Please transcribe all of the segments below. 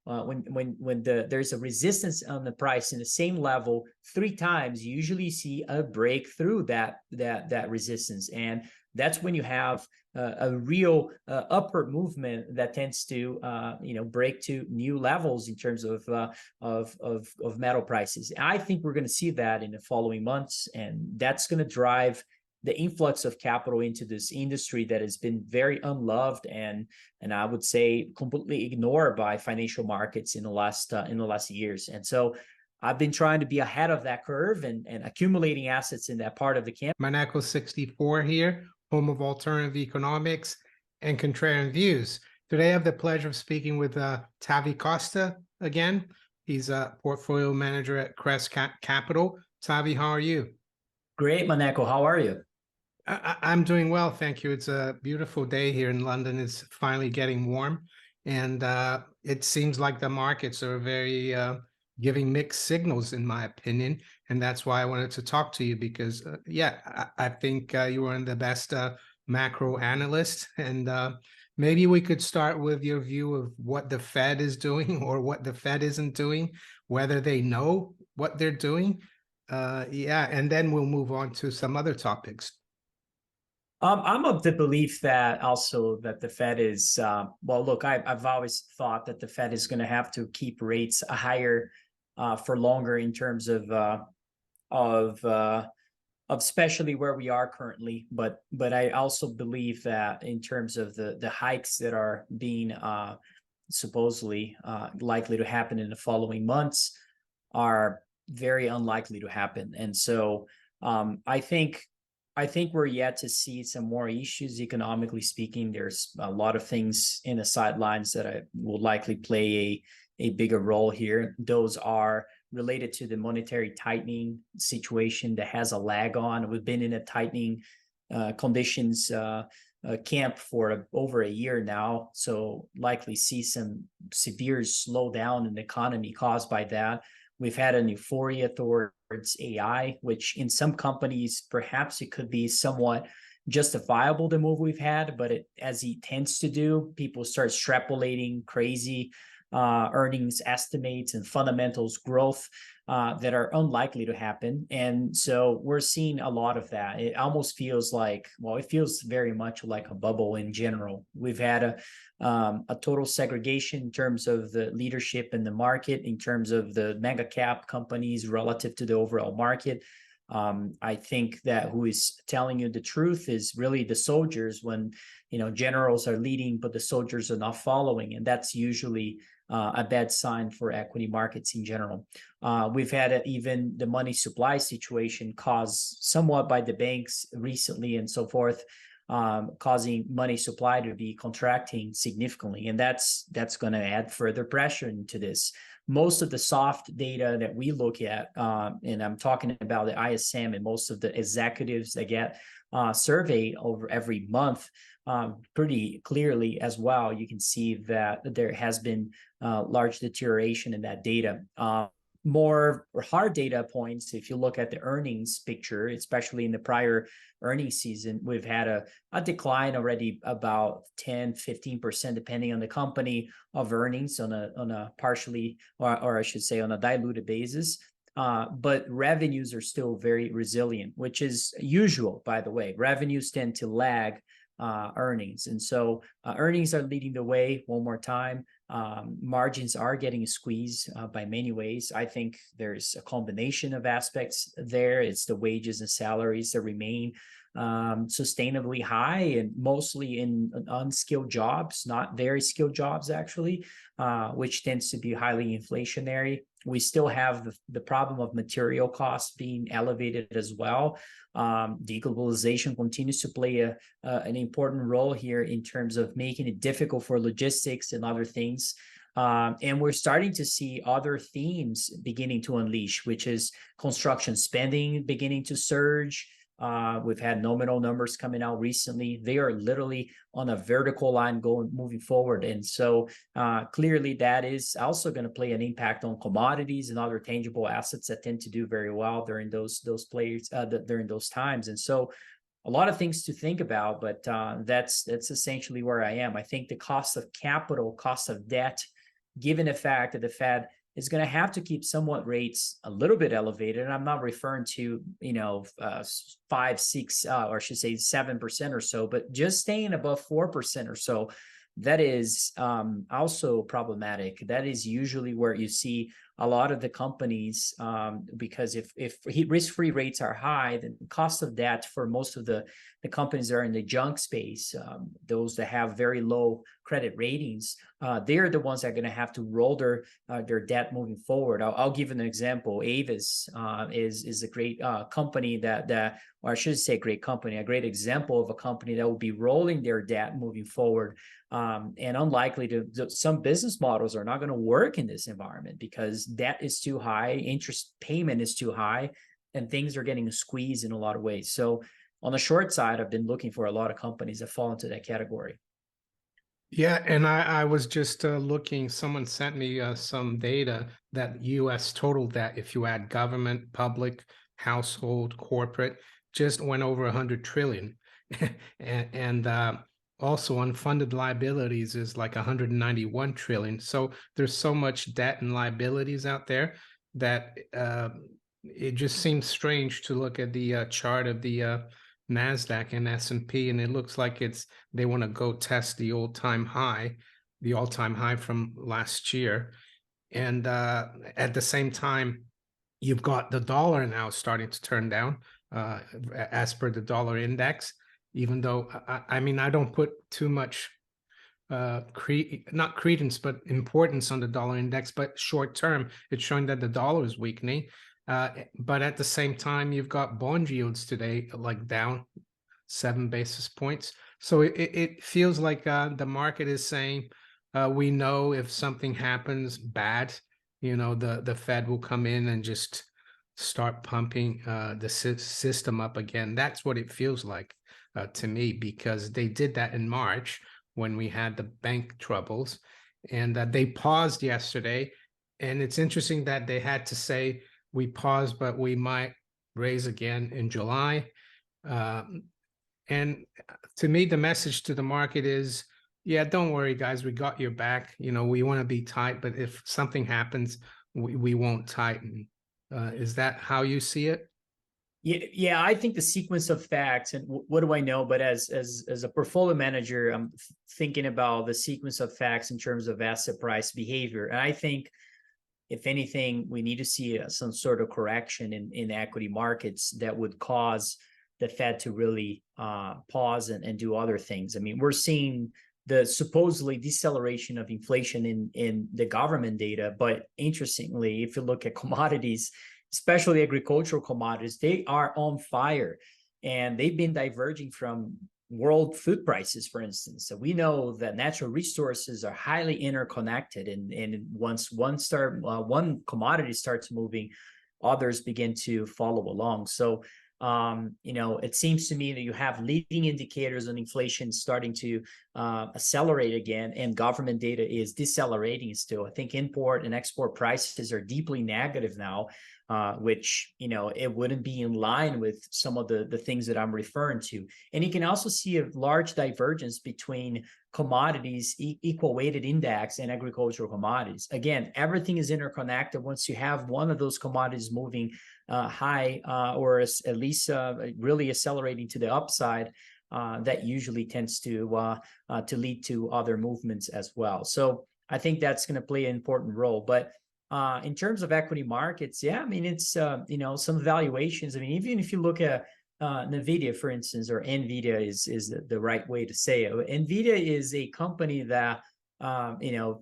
there's a resistance on the price in the same level 3 times, you usually see a break through that resistance, and that's when you have a real upward movement that tends to break to new levels in terms of metal prices. I think we're going to see that in the following months, and that's going to drive the influx of capital into this industry that has been very unloved and I would say completely ignored by financial markets in the last years. And so I've been trying to be ahead of that curve and accumulating assets in that part of the camp. Maneco 64 here, home of alternative economics and contrarian views. Today I have the pleasure of speaking with Tavi Costa again. He's a portfolio manager at Crescat Capital. Tavi, how are you? Great, Maneco. How are you? I'm doing well, thank you. It's a beautiful day here in London. It's finally getting warm, and it seems like the markets are very giving mixed signals, in my opinion. And that's why I wanted to talk to you because, I think you are one of the best macro analysts. And maybe we could start with your view of what the Fed is doing or what the Fed isn't doing, whether they know what they're doing. And then we'll move on to some other topics. I'm of the belief that also that the Fed is, well, look, I've always thought that the Fed is going to have to keep rates higher for longer in terms of especially where we are currently. But I also believe that in terms of the hikes that are being supposedly likely to happen in the following months are very unlikely to happen. And so I think we're yet to see some more issues, economically speaking. There's a lot of things in the sidelines that will likely play a bigger role here. Those are related to the monetary tightening situation that has a lag on. We've been in a tightening conditions camp for over a year now, so likely see some severe slowdown in the economy caused by that. We've had an euphoria towards AI, which in some companies, perhaps it could be somewhat justifiable, the move we've had, but as it tends to do, people start extrapolating crazy earnings estimates and fundamentals growth that are unlikely to happen. And so we're seeing a lot of that. It almost feels like, well, it feels very much like a bubble in general. We've had a total segregation in terms of the leadership in the market, in terms of the mega cap companies relative to the overall market. I think that who is telling you the truth is really the soldiers when, generals are leading, but the soldiers are not following. And that's usually a bad sign for equity markets in general. We've had even the money supply situation caused somewhat by the banks recently and so forth, causing money supply to be contracting significantly. And that's going to add further pressure into this. Most of the soft data that we look at, and I'm talking about the ISM and most of the executives that get surveyed over every month, pretty clearly as well, you can see that there has been large deterioration in that data. More hard data points, if you look at the earnings picture, especially in the prior earnings season, we've had a decline already about 10-15%, depending on the company, of earnings on a partially, or I should say on a diluted basis. But revenues are still very resilient, which is usual, by the way. Revenues tend to lag earnings. And so earnings are leading the way one more time. Margins are getting squeezed by many ways. I think there's a combination of aspects there. It's the wages and salaries that remain sustainably high and mostly in unskilled jobs, not very skilled jobs actually, which tends to be highly inflationary. We still have the problem of material costs being elevated as well. Deglobalization continues to play an important role here in terms of making it difficult for logistics and other things. And we're starting to see other themes beginning to unleash, which is construction spending beginning to surge. We've had nominal numbers coming out recently. They are literally on a vertical line moving forward. And so clearly that is also going to play an impact on commodities and other tangible assets that tend to do very well during those during those times. And so a lot of things to think about, but that's essentially where I am. I think the cost of capital, cost of debt given the fact that the Fed is going to have to keep somewhat rates a little bit elevated. And I'm not referring to, 5, 6, or I should say 7% or so, but just staying above 4% or so. That is also problematic. That is usually where you see a lot of the companies, because if risk-free rates are high, the cost of debt for most of the companies that are in the junk space, those that have very low credit ratings, they're the ones that are going to have to roll their debt moving forward. I'll give an example. Avis is a great company or I should say great company, a great example of a company that will be rolling their debt moving forward. And unlikely some business models are not going to work in this environment because debt is too high, interest payment is too high, and things are getting squeezed in a lot of ways. So on the short side, I've been looking for a lot of companies that fall into that category. Yeah, and I was just looking, someone sent me some data that US total debt, if you add government, public, household, corporate, just went over 100 trillion. and also unfunded liabilities is like 191 trillion. So there's so much debt and liabilities out there that it just seems strange to look at the chart of the NASDAQ and S&P, and it looks like they want to go test the all-time high from last year. And at the same time, you've got the dollar now starting to turn down as per the dollar index, even though, I mean, I don't put too much not credence, but importance on the dollar index, but short term, it's showing that the dollar is weakening. But at the same time, you've got bond yields today like down 7 basis points. So it feels like the market is saying, we know if something happens bad, the Fed will come in and just start pumping the system up again. That's what it feels like to me, because they did that in March when we had the bank troubles, and they paused yesterday. And it's interesting that they had to say, we paused, but we might raise again in July. And to me, the message to the market is, yeah, don't worry, guys, we got your back. We want to be tight, but if something happens, we won't tighten. Is that how you see it? Yeah, I think the sequence of facts, and what do I know? But as a portfolio manager, I'm thinking about the sequence of facts in terms of asset price behavior. And I think, if anything, we need to see some sort of correction in equity markets that would cause the Fed to really pause and do other things. I mean, we're seeing the supposedly deceleration of inflation in the government data, but interestingly, if you look at commodities, especially agricultural commodities, they are on fire, and they've been diverging from world food prices, for instance. So we know that natural resources are highly interconnected, and once one commodity starts moving, others begin to follow along. So it seems to me that you have leading indicators on inflation starting to accelerate again, and government data is decelerating still. I think import and export prices are deeply negative now, which, it wouldn't be in line with some of the things that I'm referring to. And you can also see a large divergence between commodities, equal weighted index, and agricultural commodities. Again, everything is interconnected. Once you have one of those commodities moving high, or at least really accelerating to the upside, that usually tends to lead to other movements as well. So I think that's going to play an important role. But in terms of equity markets, yeah, I mean, it's some valuations. I mean, even if you look at NVIDIA, for instance, or NVIDIA is the right way to say it. NVIDIA is a company that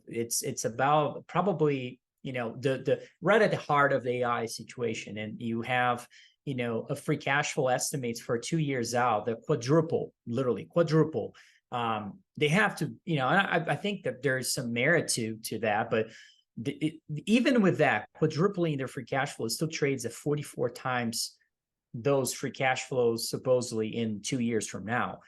it's about probably the right at the heart of the AI situation, and you have a free cash flow estimates for 2 years out that literally quadruple. They have to, and I think that there's some merit to that, but even with that quadrupling their free cash flow, it still trades at 44 times those free cash flows supposedly in 2 years from now.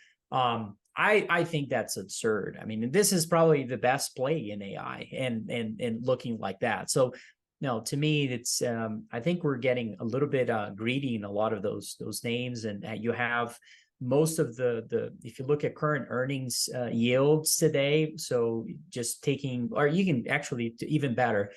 I think that's absurd. I mean, this is probably the best play in AI and looking like that. So no, to me, it's I think we're getting a little bit greedy in a lot of those names, and you have most of if you look at current earnings yields today, so just taking, or you can actually even better,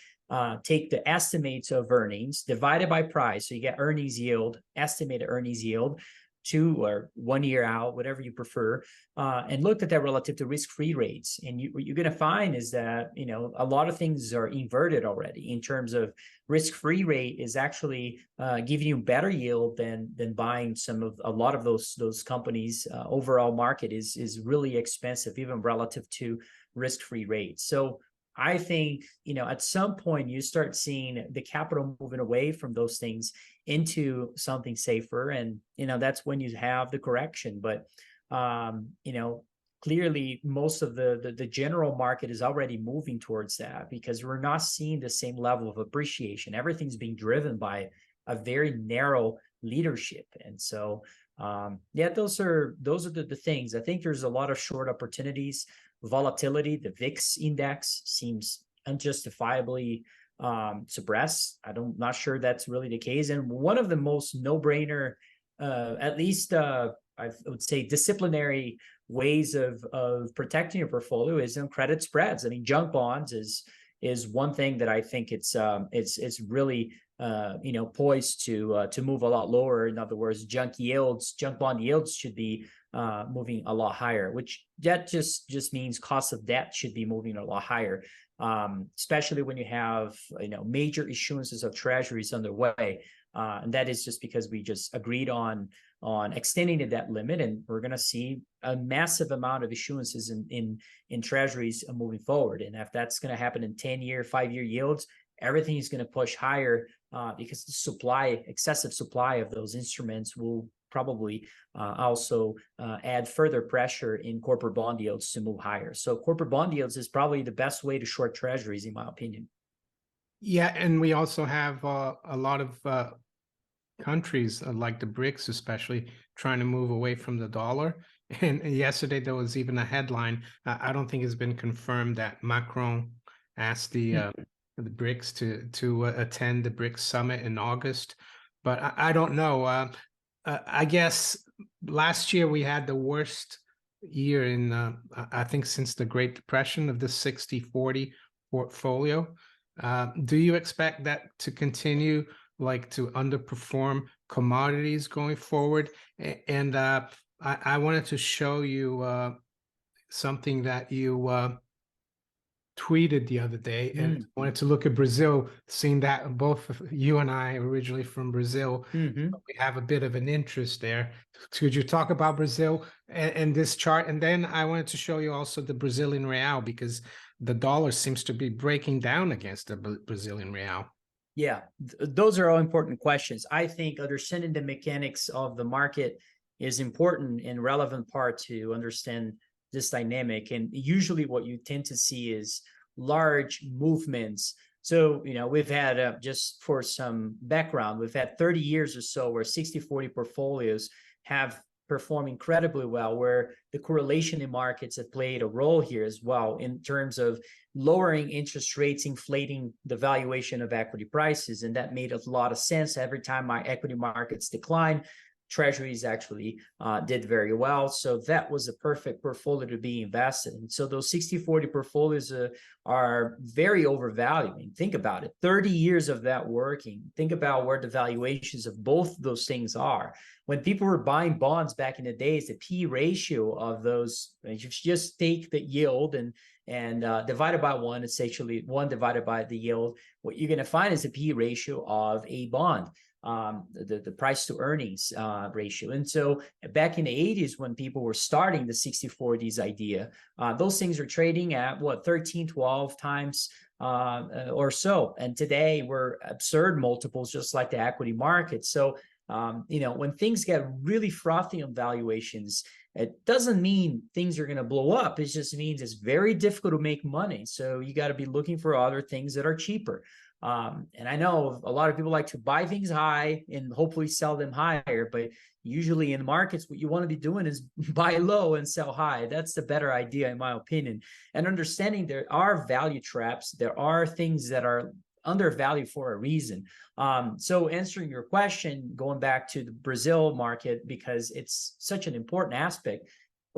take the estimates of earnings divided by price. So you get earnings yield, estimated earnings yield, 2 or 1 year out, whatever you prefer, and look at that relative to risk-free rates. And what you're going to find is that, you know, a lot of things are inverted already in terms of risk-free rate is actually giving you better yield than buying a lot of those companies. Overall market is really expensive, even relative to risk-free rates. So I think, you know, at some point you start seeing the capital moving away from those things into something safer, and you know that's when you have the correction. But you know, clearly most of the general market is already moving towards that, because we're not seeing the same level of appreciation. Everything's being driven by a very narrow leadership. And so yeah, those are the things. I think there's a lot of short opportunities. Volatility, the VIX index seems unjustifiably suppressed. Not sure that's really the case. And one of the most no-brainer, at least I would say, disciplinary ways of protecting your portfolio is in credit spreads. I mean, junk bonds is one thing that I think it's really you know, poised to move a lot lower. In other words, junk bond yields should be moving a lot higher, which that just means cost of debt should be moving a lot higher, especially when you have, you know, major issuances of treasuries underway. And that is just because we just agreed on extending the debt limit, and we're going to see a massive amount of issuances in treasuries moving forward. And if that's going to happen in 10-year, 5-year yields, everything is going to push higher because the excessive supply of those instruments will probably also add further pressure in corporate bond yields to move higher. So corporate bond yields is probably the best way to short treasuries, in my opinion. Yeah, and we also have a lot of countries like the BRICS, especially, trying to move away from the dollar. And yesterday there was even a headline. I don't think it's been confirmed that Macron asked the BRICS to attend the BRICS summit in August, but I don't know. I guess last year we had the worst year in I think since the Great Depression of the 60-40 portfolio. Do you expect that to continue, like to underperform commodities going forward? And I wanted to show you something that you tweeted the other day, and wanted to look at Brazil, seeing that both you and I are originally from Brazil. We have a bit of an interest there. Could you talk about Brazil and this chart? And then I wanted to show you also the Brazilian real, because the dollar seems to be breaking down against the Brazilian real. Yeah, those are all important questions. I think understanding the mechanics of the market is important and relevant part to understand this dynamic. And usually what you tend to see is large movements. So, you know, we've had, just for some background, we've had 30 years or so where 60-40 portfolios have performed incredibly well, where the correlation in markets have played a role here as well, in terms of lowering interest rates, inflating the valuation of equity prices. And that made a lot of sense. Every time my equity markets decline, treasuries actually did very well. So that was a perfect portfolio to be invested in. So those 60-40 portfolios are very overvaluing. Think about it, 30 years of that working. Think about where the valuations of both those things are. When people were buying bonds back in the days, the P ratio of those, if you just take the yield and divide it by 1, it's actually 1 divided by the yield. What you're going to find is the P ratio of a bond. The price to earnings ratio. And so back in the 80s, when people were starting the 60-40s idea, those things are trading at what, 13, 12 times or so. And today we're absurd multiples, just like the equity market. So, you know, when things get really frothy on valuations, it doesn't mean things are going to blow up. It just means it's very difficult to make money. So you got to be looking for other things that are cheaper. And I know a lot of people like to buy things high and hopefully sell them higher, but usually in markets, what you want to be doing is buy low and sell high. That's the better idea, in my opinion. And understanding there are value traps. There are things that are undervalued for a reason. So answering your question, going back to the Brazil market, because it's such an important aspect,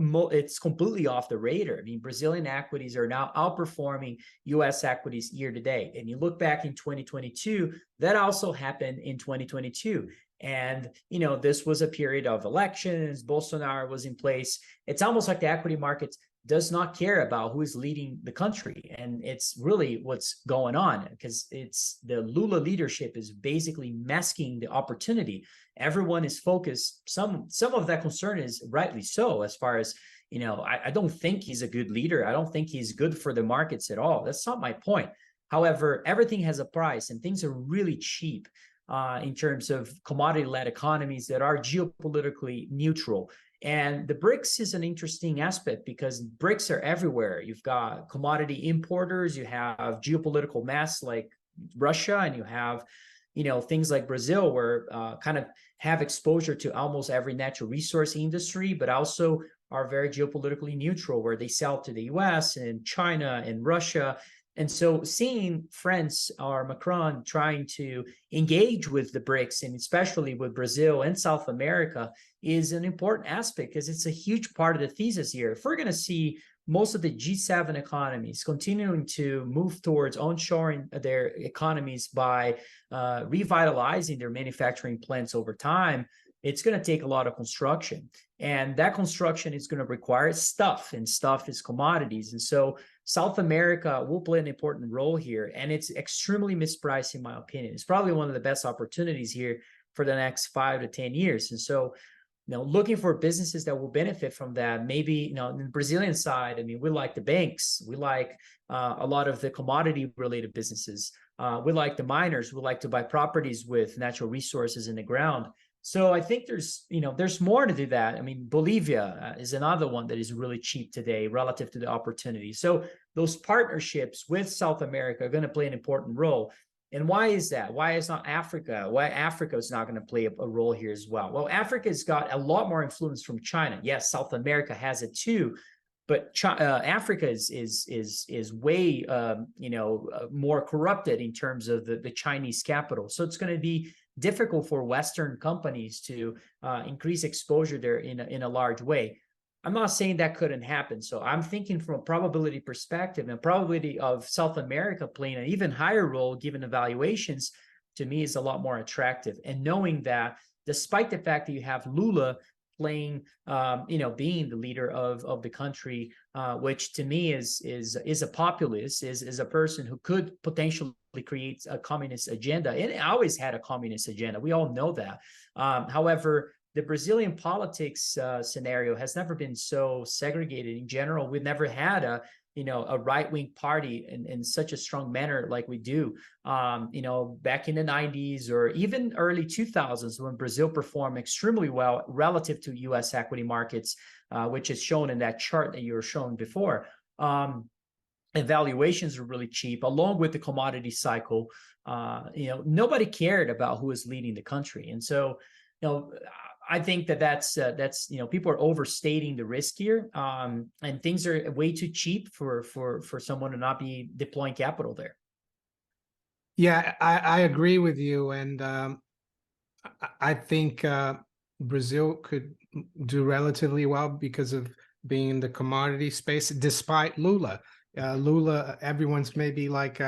it's completely off the radar. I mean, Brazilian equities are now outperforming US equities year to date. And you look back in 2022, that also happened in 2022. And, this was a period of elections. Bolsonaro was in place. It's almost like the equity markets does not care about who is leading the country. And it's really what's going on, because it's the Lula leadership is basically masking the opportunity. Everyone is focused. Some of that concern is rightly so, as far as, I don't think he's a good leader. I don't think he's good for the markets at all. That's not my point. However, everything has a price, and things are really cheap in terms of commodity-led economies that are geopolitically neutral. And the BRICS is an interesting aspect, because BRICS are everywhere. You've got commodity importers, you have geopolitical mess like Russia, and you have, things like Brazil, where kind of have exposure to almost every natural resource industry, but also are very geopolitically neutral, where they sell to the US and China and Russia. And so seeing France or Macron trying to engage with the BRICS, and especially with Brazil and South America, is an important aspect, because it's a huge part of the thesis here. If we're going to see most of the G7 economies continuing to move towards onshoring their economies by revitalizing their manufacturing plants over time, it's going to take a lot of construction. And that construction is going to require stuff, and stuff is commodities. And so South America will play an important role here, and it's extremely mispriced, in my opinion. It's probably one of the best opportunities here for the next 5 to 10 years. And so, looking for businesses that will benefit from that, maybe, on the Brazilian side, I mean, we like the banks, we like a lot of the commodity related businesses, we like the miners, we like to buy properties with natural resources in the ground. So I think there's more to do that. I mean, Bolivia is another one that is really cheap today relative to the opportunity. So those partnerships with South America are going to play an important role. And why is that? Why is not Africa? Why Africa is not going to play a role here as well? Well, Africa's got a lot more influence from China. Yes, South America has it too, but Africa is way more corrupted in terms of the Chinese capital. So it's going to be difficult for Western companies to increase exposure there in a large way. I'm not saying that couldn't happen. So I'm thinking from a probability perspective, and probability of South America playing an even higher role given the valuations, to me, is a lot more attractive. And knowing that despite the fact that you have Lula playing, being the leader of the country, which to me is a populist, is a person who could potentially create a communist agenda. It always had a communist agenda. We all know that. However, the Brazilian politics scenario has never been so segregated in general. We've never had a right-wing party in such a strong manner like we do, back in the 90s or even early 2000s, when Brazil performed extremely well relative to US equity markets, which is shown in that chart that you were shown before. And valuations are really cheap, along with the commodity cycle. Nobody cared about who was leading the country. And so, I think that's people are overstating the risk here, and things are way too cheap for someone to not be deploying capital there. Yeah, I agree with you, and I think Brazil could do relatively well because of being in the commodity space, despite Lula. Lula, everyone's maybe like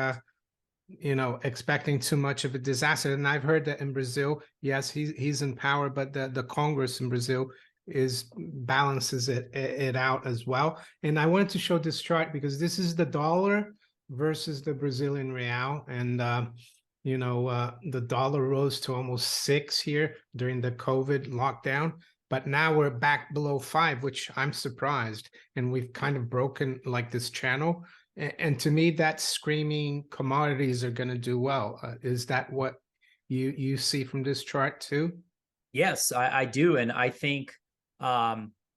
expecting too much of a disaster. And I've heard that in Brazil, yes, he's in power, but the Congress in Brazil balances it out as well. And I wanted to show this chart because this is the dollar versus the Brazilian real. And the dollar rose to almost 6 here during the COVID lockdown, but now we're back below 5, which I'm surprised. And we've kind of broken like this channel. And to me, that's screaming commodities are going to do well. Is that what you see from this chart too? Yes, I do. And I think,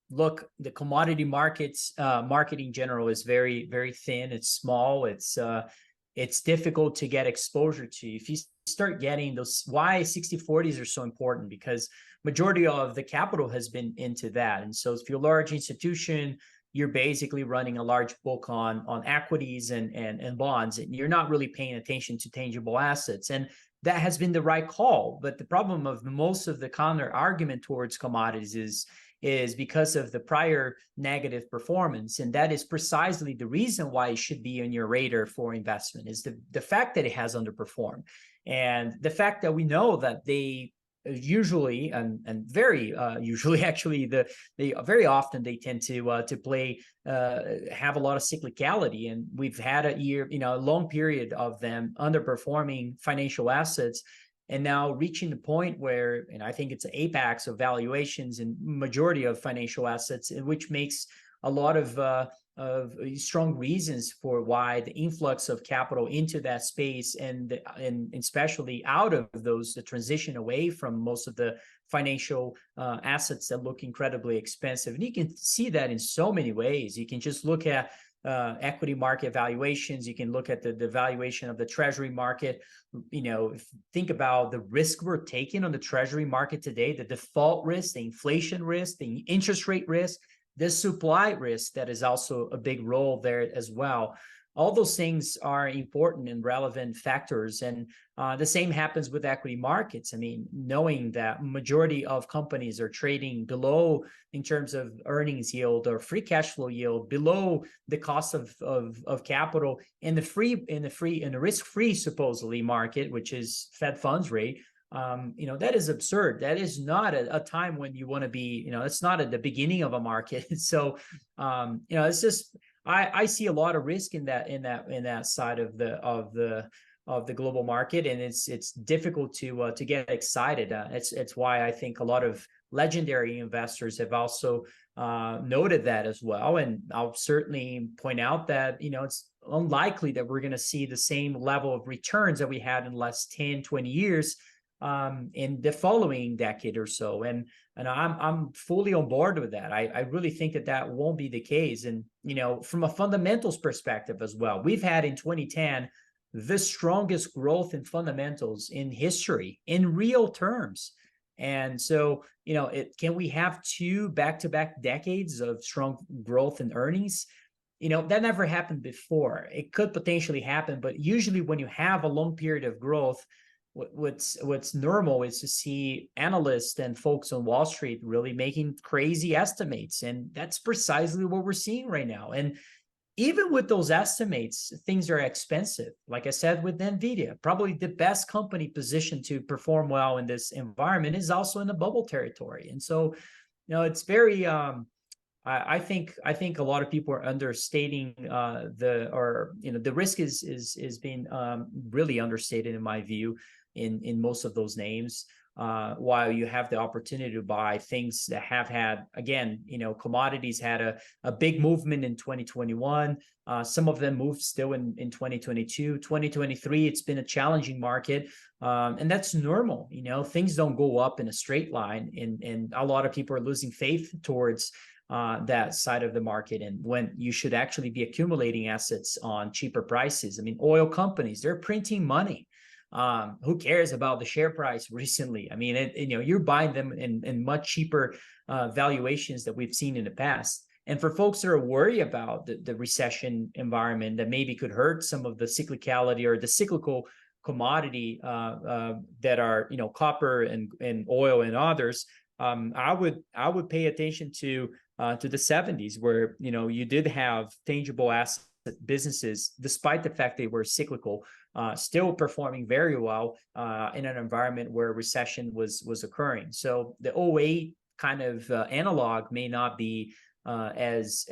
look, the commodity markets, market in general is very, very thin. It's small. It's difficult to get exposure to. If you start getting those, why 60/40s are so important, because majority of the capital has been into that. And so if you're a large institution, you're basically running a large book on equities and bonds, and you're not really paying attention to tangible assets. And that has been the right call. But the problem of most of the counter argument towards commodities is because of the prior negative performance. And that is precisely the reason why it should be on your radar for investment, is the fact that it has underperformed. And the fact that we know that they usually and very usually actually they very often they tend to play have a lot of cyclicality, and we've had a year, a long period of them underperforming financial assets, and now reaching the point where, and I think it's an apex of valuations in majority of financial assets, which makes a lot of strong reasons for why the influx of capital into that space and especially out of those, the transition away from most of the financial assets that look incredibly expensive. And you can see that in so many ways. You can just look at equity market valuations. You can look at the valuation of the treasury market. Think about the risk we're taking on the treasury market today, the default risk, the inflation risk, the interest rate risk, the supply risk that is also a big role there as well. All those things are important and relevant factors. And the same happens with equity markets. I mean, knowing that majority of companies are trading below, in terms of earnings yield or free cash flow yield, below the cost of capital in the risk-free supposedly market, which is Fed funds rate. That is absurd. That is not a time when you want to be, it's not at the beginning of a market. So, it's just, I see a lot of risk in that side of the global market, and it's difficult to get excited. It's why I think a lot of legendary investors have also noted that as well. And I'll certainly point out that, it's unlikely that we're going to see the same level of returns that we had in the last 10, 20 years in the following decade or so. And I'm fully on board with that. I really think that won't be the case. And, from a fundamentals perspective as well, we've had in 2010 the strongest growth in fundamentals in history in real terms. And so, can we have two back-to-back decades of strong growth in earnings? That never happened before. It could potentially happen, but usually when you have a long period of growth, what's normal is to see analysts and folks on Wall Street really making crazy estimates. And that's precisely what we're seeing right now. And even with those estimates, things are expensive. Like I said, with NVIDIA, probably the best company positioned to perform well in this environment is also in the bubble territory. And so, it's very, I think a lot of people are understating the risk is being really understated in my view in most of those names, while you have the opportunity to buy things that have had, again, commodities had a big movement in 2021. Some of them moved still in 2022, 2023. It's been a challenging market. And that's normal. Things don't go up in a straight line, and a lot of people are losing faith towards that side of the market, and when you should actually be accumulating assets on cheaper prices. I mean, oil companies, they're printing money. Who cares about the share price recently? I mean, you're buying them in much cheaper valuations that we've seen in the past. And for folks that are worried about the recession environment that maybe could hurt some of the cyclicality or the cyclical commodity that are, copper and oil and others, I would pay attention to the 70s, where you did have tangible asset businesses, despite the fact they were cyclical, still performing very well in an environment where recession was occurring. So the 08 kind of analog may not be as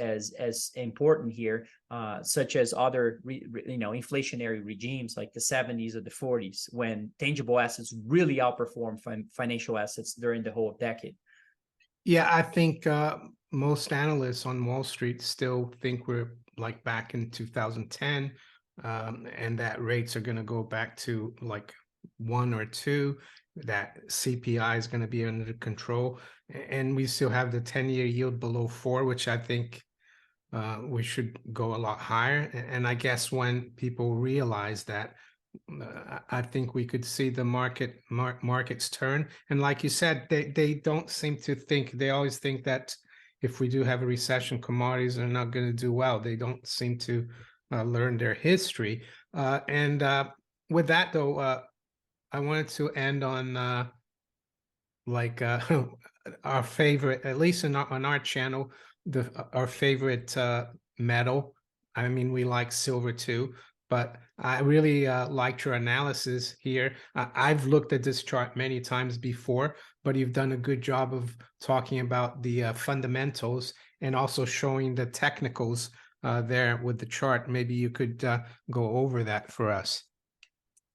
important here, such as other inflationary regimes like the 70s or the 40s, when tangible assets really outperformed financial assets during the whole decade. Yeah, I think most analysts on Wall Street still think we're like back in 2010, and that rates are going to go back to like 1 or 2, that CPI is going to be under control, and we still have the 10-year yield below 4, which I think we should go a lot higher. And I guess when people realize that, I think we could see the markets turn. And like you said, they don't seem to think, they always think that if we do have a recession, commodities are not going to do well. They don't seem to learn their history. And with that, though, I wanted to end on like our favorite, at least on our channel, our favorite metal. I mean, we like silver too, but I really liked your analysis here. I've looked at this chart many times before, but you've done a good job of talking about the fundamentals and also showing the technicals there with the chart. Maybe you could go over that for us.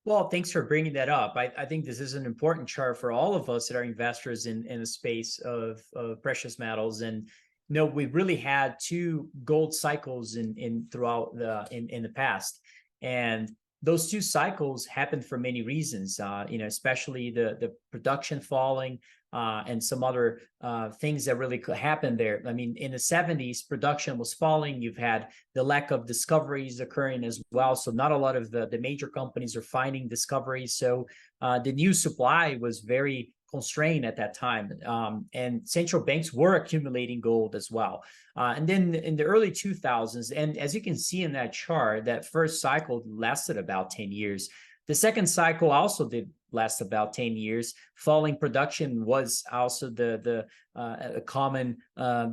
Well, thanks for bringing that up. I think this is an important chart for all of us that are investors in the space of precious metals. And we really had two gold cycles in throughout in the past, and those two cycles happened for many reasons. Especially the production falling, and some other things that really could happen there. I mean, in the 70s, production was falling. You've had the lack of discoveries occurring as well. So not a lot of the major companies are finding discoveries. So the new supply was very constrained at that time. And central banks were accumulating gold as well. And then in the early 2000s, and as you can see in that chart, that first cycle lasted about 10 years. The second cycle also did last about 10 years. Falling production was also the common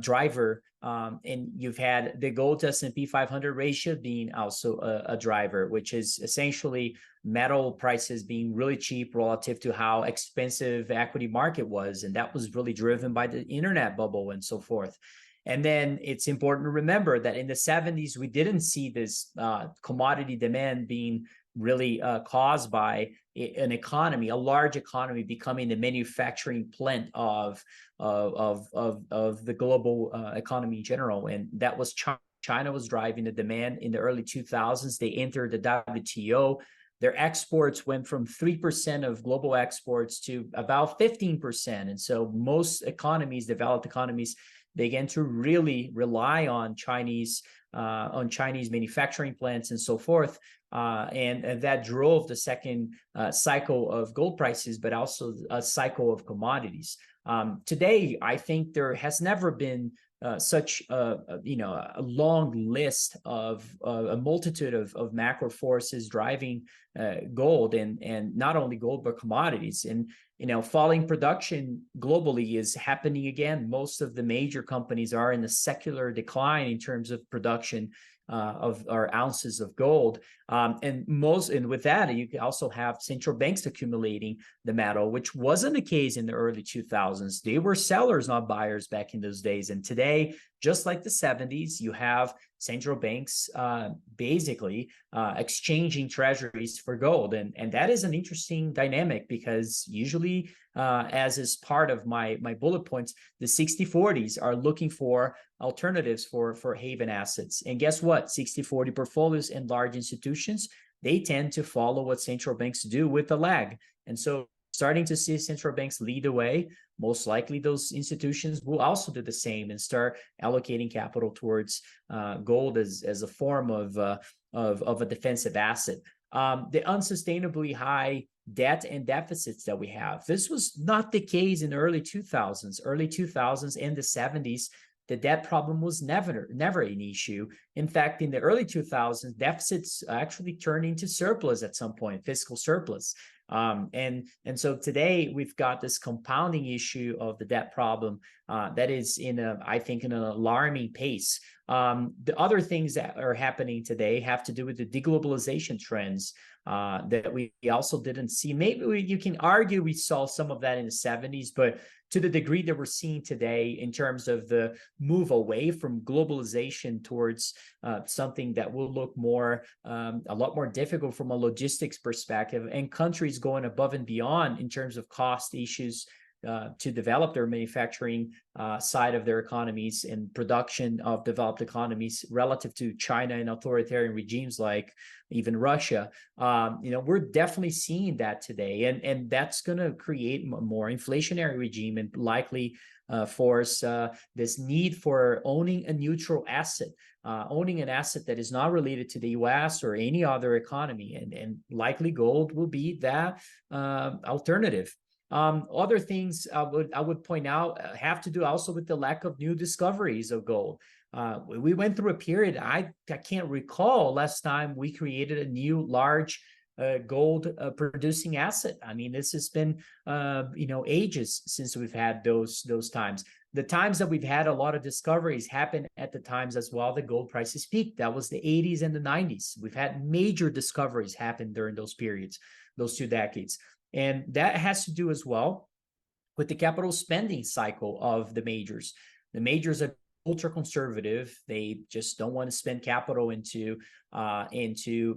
driver. And you've had the gold to S&P 500 ratio being also a driver, which is essentially metal prices being really cheap relative to how expensive the equity market was. And that was really driven by the internet bubble and so forth. And then it's important to remember that in the 70s, we didn't see this commodity demand being really caused by an economy, a large economy becoming the manufacturing plant of the global economy in general. And that was China. China was driving the demand in the early 2000s. They entered the WTO. Their exports went from 3% of global exports to about 15%. And so most economies, developed economies, began to really rely on Chinese manufacturing plants and so forth. And that drove the second cycle of gold prices, but also a cycle of commodities. Today, I think there has never been such a long list of a multitude of macro forces driving gold, and not only gold but commodities. And falling production globally is happening again. Most of the major companies are in a secular decline in terms of production of our ounces of gold. And with that, you can also have central banks accumulating the metal, which wasn't the case in the early 2000s. They were sellers, not buyers back in those days. And today, just like the 70s, you have central banks basically exchanging treasuries for gold. And that is an interesting dynamic, because usually, as is part of my bullet points, the 60-40s are looking for alternatives for haven assets. And guess what? 60-40 portfolios and large institutions, they tend to follow what central banks do with a lag. And so starting to see central banks lead the way, most likely those institutions will also do the same and start allocating capital towards gold as a form of a defensive asset. The unsustainably high debt and deficits that we have, this was not the case in the early 2000s. Early 2000s and the 70s, the debt problem was never an issue. In fact, in the early 2000s, deficits actually turned into surplus at some point, fiscal surplus. And so today we've got this compounding issue of the debt problem that is I think in an alarming pace. The other things that are happening today have to do with the deglobalization trends that we also didn't see. Maybe you can argue we saw some of that in the 70s, but to the degree that we're seeing today in terms of the move away from globalization towards something that will look a lot more difficult from a logistics perspective, and countries going above and beyond in terms of cost issues to develop their manufacturing side of their economies and production of developed economies relative to China and authoritarian regimes like even Russia. We're definitely seeing that today, and that's going to create a more inflationary regime and likely force this need for owning a neutral asset, owning an asset that is not related to the US or any other economy, and likely gold will be that alternative. Other things I would point out have to do also with the lack of new discoveries of gold. We went through a period, I can't recall last time we created a new large gold producing asset. I mean, this has been ages since we've had those times. The times that we've had a lot of discoveries happen at the times as well the gold prices peaked. That was the 80s and the 90s. We've had major discoveries happen during those periods, those 2 decades. And that has to do as well with the capital spending cycle of the majors. The majors are ultra conservative. They just don't want to spend capital into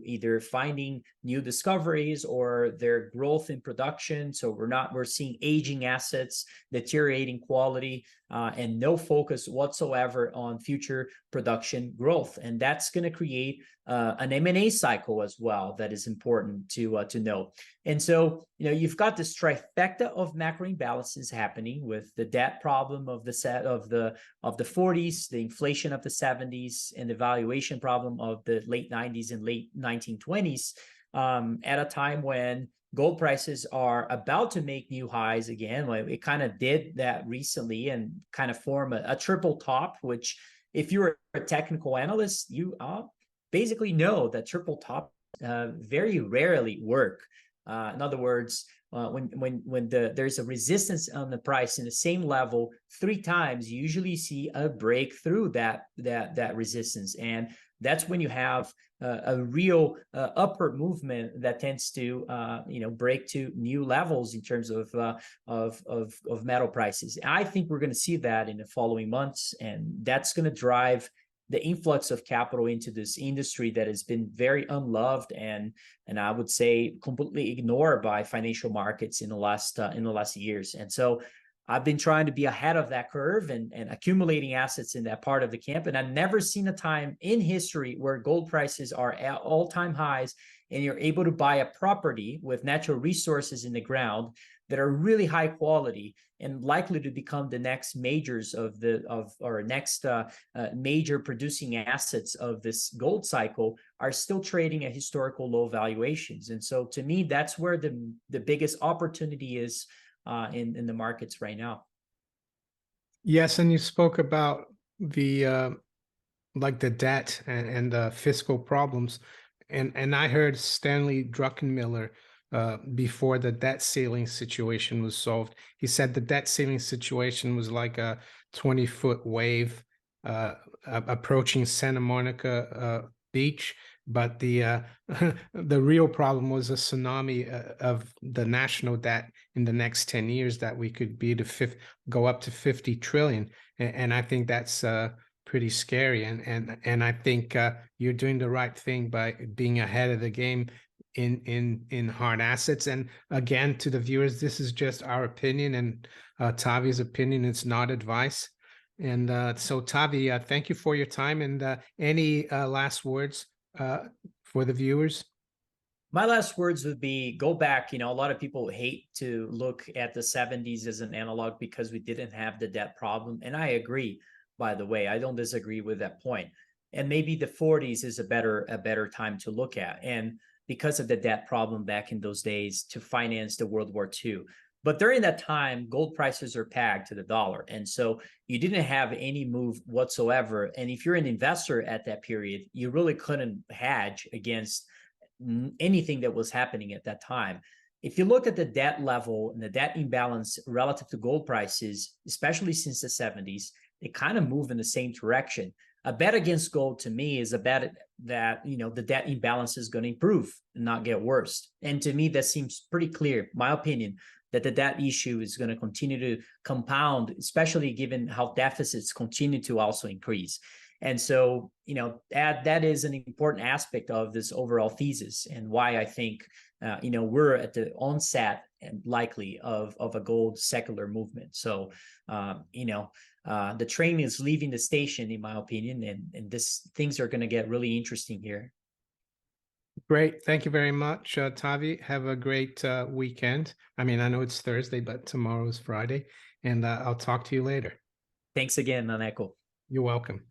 either finding new discoveries or their growth in production. So we're seeing aging assets, deteriorating quality, and no focus whatsoever on future production growth. And that's going to create an M&A cycle as well that is important to know. And so, you've got this trifecta of macro imbalances happening with the debt problem of the 40s, the inflation of the 70s, and the valuation problem of the late 90s and late 1920s, at a time when gold prices are about to make new highs again. It kind of did that recently and kind of form a triple top, which if you're a technical analyst, you basically know that triple top very rarely work. In other words, when there's a resistance on the price in the same level 3 times, you usually see a break through that resistance, and that's when you have a real upward movement that tends to break to new levels in terms of metal prices. I think we're going to see that in the following months, and that's going to drive the influx of capital into this industry that has been very unloved and I would say completely ignored by financial markets in the last years. And so I've been trying to be ahead of that curve and accumulating assets in that part of the camp. And I've never seen a time in history where gold prices are at all-time highs and you're able to buy a property with natural resources in the ground that are really high quality and likely to become the next majors or next major producing assets of this gold cycle are still trading at historical low valuations. And so to me, that's where the biggest opportunity is in the markets right now. Yes, and you spoke about the like the debt and the fiscal problems, and I heard Stanley Druckenmiller before the debt ceiling situation was solved. He said the debt ceiling situation was like a 20-foot wave approaching Santa Monica Beach, but the the real problem was a tsunami of the national debt in the next 10 years that we could go up to 50 trillion. And I think that's pretty scary. And I think you're doing the right thing by being ahead of the game in hard assets. And again, to the viewers, this is just our opinion and Tavi's opinion. It's not advice. And so Tavi, thank you for your time. And any last words for the viewers? My last words would be go back. A lot of people hate to look at the 70s as an analog because we didn't have the debt problem. And I agree, by the way, I don't disagree with that point. And maybe the 40s is a better time to look at. And because of the debt problem back in those days to finance the World War II. But during that time, gold prices are pegged to the dollar. And so you didn't have any move whatsoever. And if you're an investor at that period, you really couldn't hedge against anything that was happening at that time. If you look at the debt level and the debt imbalance relative to gold prices, especially since the 70s, they kind of move in the same direction. A bet against gold to me is a bet that the debt imbalance is going to improve and not get worse. And to me, that seems pretty clear, my opinion, that the debt issue is going to continue to compound, especially given how deficits continue to also increase. And so, that is an important aspect of this overall thesis and why I think, we're at the onset and likely of a gold secular movement. So, the train is leaving the station, in my opinion, and things are going to get really interesting here. Great. Thank you very much, Tavi. Have a great weekend. I mean, I know it's Thursday, but tomorrow's Friday, and I'll talk to you later. Thanks again, Naneko. You're welcome.